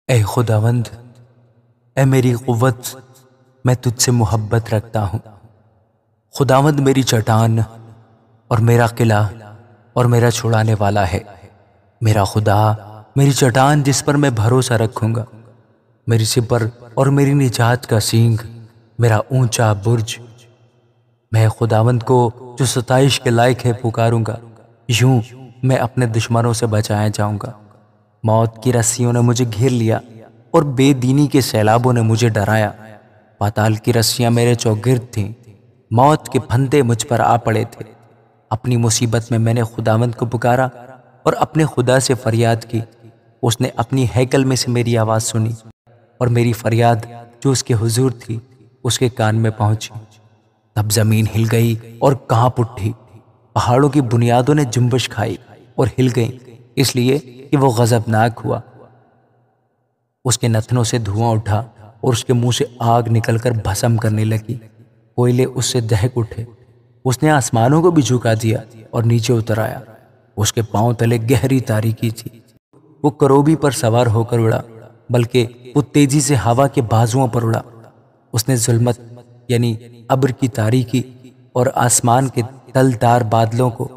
اے خداوند، اے میری قوت، میں تجھ سے محبت رکھتا ہوں۔ خداوند میری چٹان اور میرا قلعہ اور میرا چھڑانے والا ہے۔ میرا خدا میری چٹان جس پر میں بھروسہ رکھوں گا، میری سپر اور میری نجات کا سینگ، میرا اونچا برج۔ میں خداوند کو جو ستائش کے لائق ہے پکاروں گا، یوں میں اپنے دشمنوں سے بچایا جاؤں گا۔ موت کی رسیوں نے مجھے گھیر لیا اور بے دینی کے سیلابوں نے مجھے ڈرایا۔ پاتال کی رسیاں میرے چوگرد تھیں، موت کے پھندے مجھ پر آ پڑے تھے۔ اپنی مصیبت میں نے خداوند کو پکارا اور اپنے خدا سے فریاد کی۔ اس نے اپنی ہیکل میں سے میری آواز سنی اور میری فریاد جو اس کے حضور تھی اس کے کان میں پہنچی۔ تب زمین ہل گئی اور کانپ اٹھی، پہاڑوں کی بنیادوں نے جنبش کھائی اور ہل گئیں، اس لیے کہ وہ غضبناک ہوا۔ اس کے نتنوں سے دھواں اٹھا اور اس کے منہ سے آگ نکل کر بھسم کرنے لگی۔ کوئلے اس سے دہک اٹھے۔ اس نے آسمانوں کو بھی جھکا دیا اور نیچے اتر آیا۔ اس کے پاؤں تلے گہری تاریکی تھی۔ وہ کروبی پر سوار ہو کر اڑا، بلکہ وہ تیزی سے ہوا کے بازوؤں پر اڑا۔ اس نے ظلمت یعنی ابر کی تاریکی اور آسمان کے تلدار بادلوں کو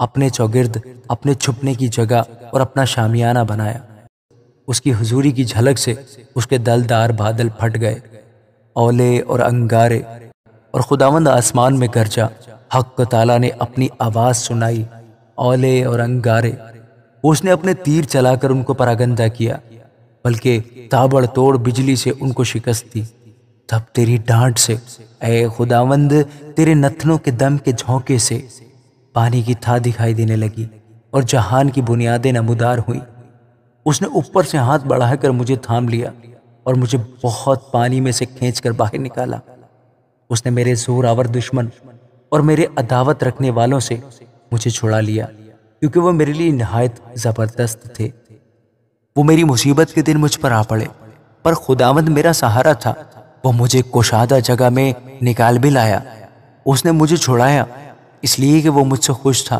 اپنے چوگرد اپنے چھپنے کی جگہ اور اپنا شامیانہ بنایا۔ اس کی حضوری کی جھلک سے اس کے دلدار بادل پھٹ گئے، اولے اور انگارے، اور خداوند آسمان میں گرجا۔ حق تعالیٰ نے اپنی آواز سنائی، اولے اور انگارے۔ اس نے اپنے تیر چلا کر ان کو پراگندہ کیا، بلکہ تابڑ توڑ بجلی سے ان کو شکست دی۔ تب تیری ڈانٹ سے اے خداوند، تیرے نتنوں کے دم کے جھونکے سے پانی کی تھا دکھائی دینے لگی اور جہان کی بنیادیں نمودار ہوئیں۔ اس نے اوپر سے ہاتھ بڑھا کر مجھے تھام لیا اور مجھے بہت پانی میں سے کھینچ کر باہر نکالا۔ اس نے میرے زور آور دشمن اور میرے عداوت رکھنے والوں سے مجھے چھڑا لیا، کیونکہ وہ میرے لیے نہایت زبردست تھے۔ وہ میری مصیبت کے دن مجھ پر آ پڑے، پر خداوند میرا سہارا تھا۔ وہ مجھے کشادہ جگہ میں نکال بھی لایا۔ اس نے مجھے چھڑایا اس لیے کہ وہ مجھ سے خوش تھا۔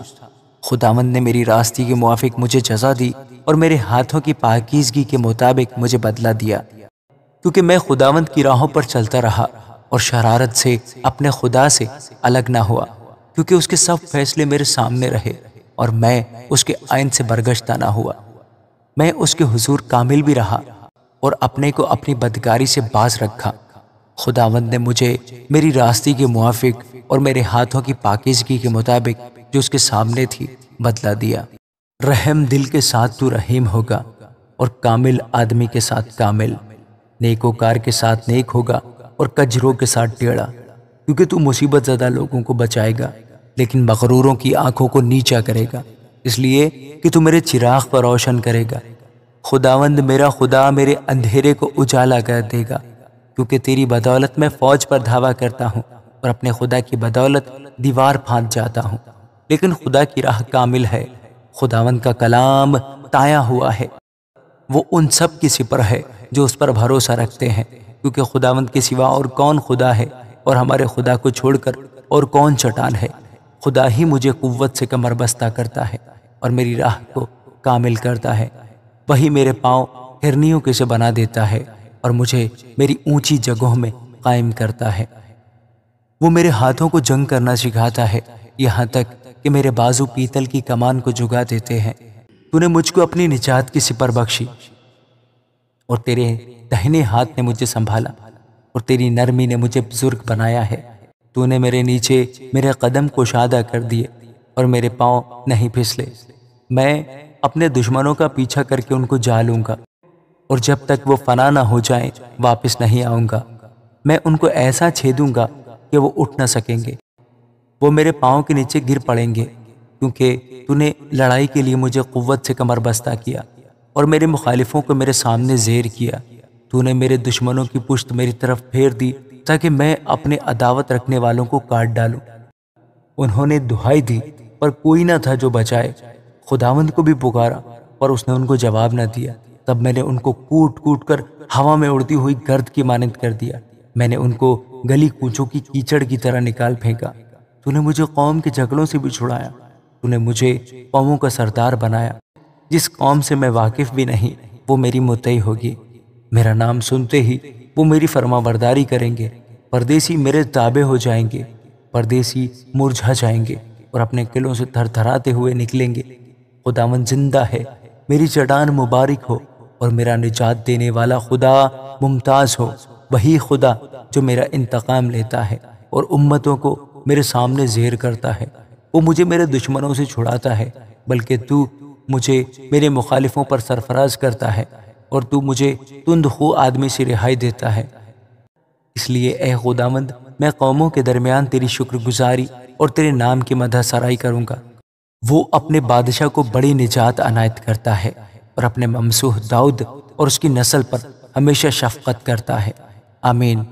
خداوند نے میری راستی کے موافق مجھے جزا دی اور میرے ہاتھوں کی پاکیزگی کے مطابق مجھے بدلہ دیا، کیونکہ میں خداوند کی راہوں پر چلتا رہا اور شرارت سے اپنے خدا سے الگ نہ ہوا، کیونکہ اس کے سب فیصلے میرے سامنے رہے اور میں اس کے آئین سے برگشتہ نہ ہوا۔ میں اس کے حضور کامل بھی رہا اور اپنے کو اپنی بدکاری سے باز رکھا۔ خداوند نے مجھے میری راستی کے موافق اور میرے ہاتھوں کی پاکیزگی کے مطابق جو اس کے سامنے تھی بدلہ دیا۔ رحم دل کے ساتھ تو رحیم ہوگا اور کامل آدمی کے ساتھ کامل، نیکوکار کے ساتھ نیک ہوگا اور کجروں کے ساتھ ٹیڑھا، کیونکہ تو مصیبت زدہ لوگوں کو بچائے گا لیکن مغروروں کی آنکھوں کو نیچا کرے گا، اس لیے کہ تو میرے چراغ پر روشن کرے گا۔ خداوند میرا خدا میرے اندھیرے کو اجالا کر دے گا، کیونکہ تیری بدولت میں فوج پر دھاوا کرتا ہوں اور اپنے خدا کی بدولت دیوار پھاند جاتا ہوں۔ لیکن خدا کی راہ کامل ہے، خداوند کا کلام تایا ہوا ہے۔ وہ ان سب کی سپر ہے جو اس پر بھروسہ رکھتے ہیں، کیونکہ خداوند کے سوا اور کون خدا ہے، اور ہمارے خدا کو چھوڑ کر اور کون چٹان ہے۔ خدا ہی مجھے قوت سے کمر بستہ کرتا ہے اور میری راہ کو کامل کرتا ہے۔ وہی میرے پاؤں ہرنیوں کے سے بنا دیتا ہے اور مجھے میری اونچی جگہوں میں قائم کرتا ہے۔ وہ میرے ہاتھوں کو جنگ کرنا سکھاتا ہے، یہاں تک کہ میرے بازو پیتل کی کمان کو جھگا دیتے ہیں۔ تو نے مجھ کو اپنی نجات کی سپر بخشی اور تیرے دہنے ہاتھ نے مجھے سنبھالا، اور تیری نرمی نے مجھے بزرگ بنایا ہے۔ تو نے میرے نیچے میرے قدم کشادہ کر دیے اور میرے پاؤں نہیں پھسلے۔ میں اپنے دشمنوں کا پیچھا کر کے ان کو جا لوں گا، اور جب تک وہ فنا نہ ہو جائیں واپس نہیں آؤں گا۔ میں ان کو ایسا چھیدوں گا کہ وہ اٹھ نہ سکیں گے، وہ میرے پاؤں کے نیچے گر پڑیں گے، کیونکہ تو نے لڑائی کے لیے مجھے قوت سے کمر بستہ کیا اور میرے مخالفوں کو میرے سامنے زیر کیا۔ تو نے میرے دشمنوں کی پشت میری طرف پھیر دی تاکہ میں اپنے عداوت رکھنے والوں کو کاٹ ڈالوں۔ انہوں نے دہائی دی پر کوئی نہ تھا جو بچائے۔ خداوند کو بھی پکارا پر اس نے ان کو جواب نہ دیا۔ تب میں نے ان کو کوٹ کوٹ کر ہوا میں اڑتی ہوئی گرد کی مانند کر دیا۔ میں نے ان کو گلی کوچوں کی کیچڑ کی طرح نکال پھینکا۔ تو نے مجھے قوم کے جھگڑوں سے بھی چھڑایا۔ تو نے مجھے قوموں کا سردار بنایا، جس قوم سے میں واقف بھی نہیں وہ میری مطیع ہوگی، میرا نام سنتے ہی وہ میری فرما برداری کریں گے۔ پردیسی میرے تابع ہو جائیں گے، پردیسی مرجھا جائیں گے اور اپنے قلعوں سے تھر تھراتے ہوئے نکلیں گے۔ خداوند زندہ ہے، میری چٹان مبارک ہو، اور میرا نجات دینے والا خدا ممتاز ہو، وہی خدا جو میرا انتقام لیتا ہے اور امتوں کو میرے سامنے زیر کرتا ہے۔ وہ مجھے میرے دشمنوں سے چھڑاتا ہے، بلکہ تو مجھے میرے مخالفوں پر سرفراز کرتا ہے، اور تو مجھے تند خو آدمی سے رہائی دیتا ہے۔ اس لیے اے خداوند، میں قوموں کے درمیان تیری شکر گزاری اور تیرے نام کی مدح سرائی کروں گا۔ وہ اپنے بادشاہ کو بڑی نجات عنایت کرتا ہے، اور اپنے ممسوح داؤد اور اس کی نسل پر ہمیشہ شفقت کرتا ہے۔ آمین۔